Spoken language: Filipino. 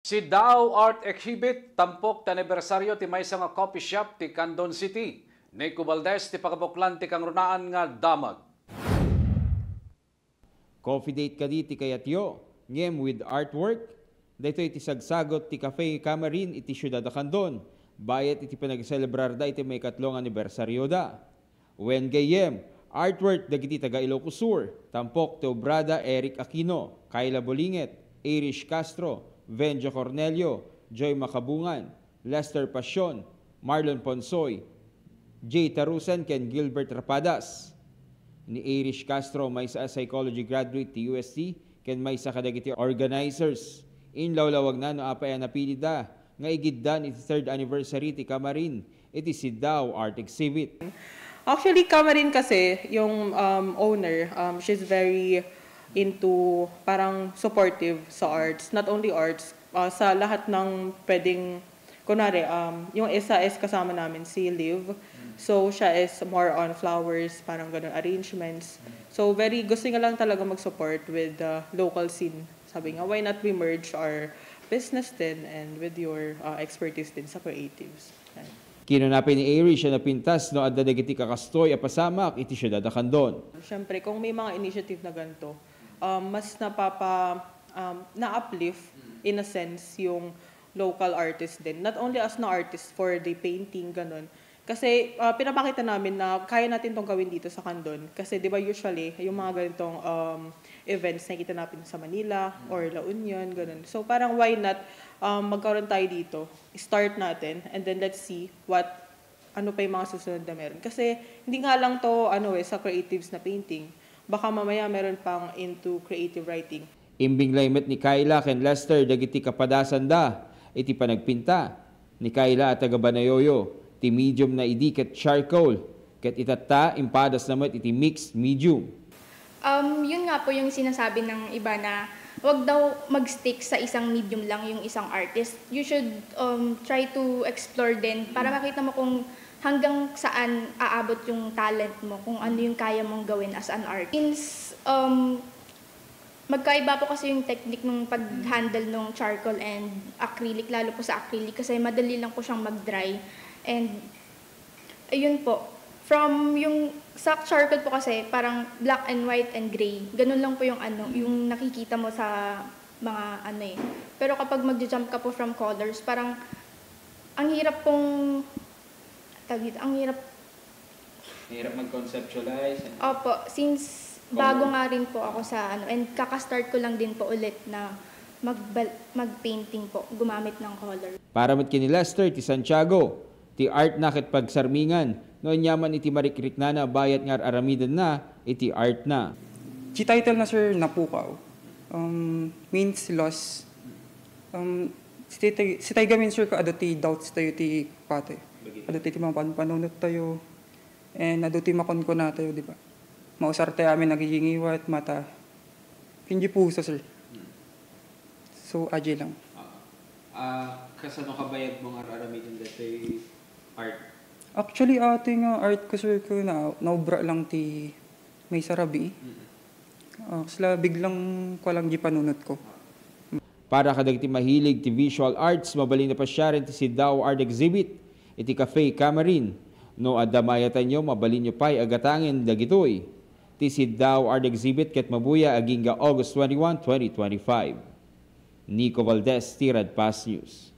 Si Dow Art Exhibit, tampok ta anibersaryo ti maysa nga coffee shop ti Candon City. Nico Valdez ti pakabuklan ti kangrunaan nga damag. Coffee date kadi ti kayatyo, ngem with artwork. Dito iti sagsagot ti Cafe Camarin iti siyudad da Candon. Bayat iti panagselebrar da iti may katlong anibersaryo da. Wen gayem, artwork dagiti taga Ilocos Sur, tampok ti obrada Eric Aquino, Kayla Bolinget, Irish Castro, Venjo Cornelio, Joy Macabungan, Lester Pasion, Marlon Ponsoy, J. Tarusan, ken Gilbert Rapadas. Ni Irish Castro may sa psychology graduate ti UST, ken may sa kadagiti organizers. Inlawlawag na no apay napilida nga igiddan iti 3rd anniversary ti Camarin iti si Dow Art Exhibit. Actually, Camarin kasi, yung owner, she's very into parang supportive sa arts, not only arts, sa lahat ng pwedeng, kunwari, yung isa is kasama namin si Liv, so siya is more on flowers, parang ganun, arrangements. So very gusto nga lang talaga mag-support with the local scene. Sabi nga, why not we merge our business din and with your expertise din sa creatives. Kinunapin ni Irish siya na pintas no adda dagiti kakastoy apasamak iti siyudad da Candon. Siyempre, kung may mga initiative na ganito, mas na-uplift in a sense yung local artist din. Not only as na artist for the painting, ganun. Kasi pinapakita namin na kaya natin tong gawin dito sa Candon. Kasi di ba usually, yung mga ganitong events na kita natin sa Manila or La Union, ganun. So parang why not magkaroon tayo dito, start natin, and then let's see ano pa yung mga susunod na meron. Kasi hindi nga lang to sa creatives na painting. Baka mamaya meron pang into creative writing. Imbing laymet ni Kayla ken Lester dagiti kapadasan da iti panagpinta ni Kayla at taga Banayoyo ti medium na idi ket charcoal ket itatta impadas namet iti mixed medium. Yun nga po yung sinasabi ng iba na wag daw mag-stick sa isang medium lang yung isang artist. You should try to explore din para makita mo kung hanggang saan aabot yung talent mo, kung ano yung kaya mong gawin as an artist. Since magkaiba po kasi yung technique ng pag-handle ng charcoal and acrylic, lalo po sa acrylic kasi madali lang po siyang mag-dry. And ayun po, from yung sa charcoal po kasi parang black and white and gray. Ganun lang po yung yung nakikita mo sa mga Pero kapag magja-jump ka po from colors, parang ang hirap pong ang hirap mag-conceptualize. Opo, since bago nga rin po ako sa and kaka-start ko lang din po ulit na mag-painting po, gumamit ng color. Para mat kini Lester ti Santiago, ti art na ket pagsarmingan, noon yaman iti marikrik na bayat ngar aramidan na, iti art na. Ci title na sir napukaw, means loss. Si tayo gamin sir ka adoti doubts tayo ti pate. Adoti ti mga panunot tayo, and adoti makon ko na tayo, di ba? Mausar tayo amin nagiging iwat, mata. Hindi puso sir. So, aje lang. Kasano kabayad mong aramidan dito art? Actually, ating art ko sir ko naubra lang ti may sarabi. Sila biglang ko lang di panunot ko. Para kadagiti mahilig ti visual arts, mabalin na pa siya rin ti si Dow Art Exhibit, iti Cafe Camarin. No adamayatan nyo, mabalin nyo pa'y agatangin dagitoy. Ti si Dow Art Exhibit ket mabuya aging August 21, 2025. Nico Valdez, Tirad Pass News.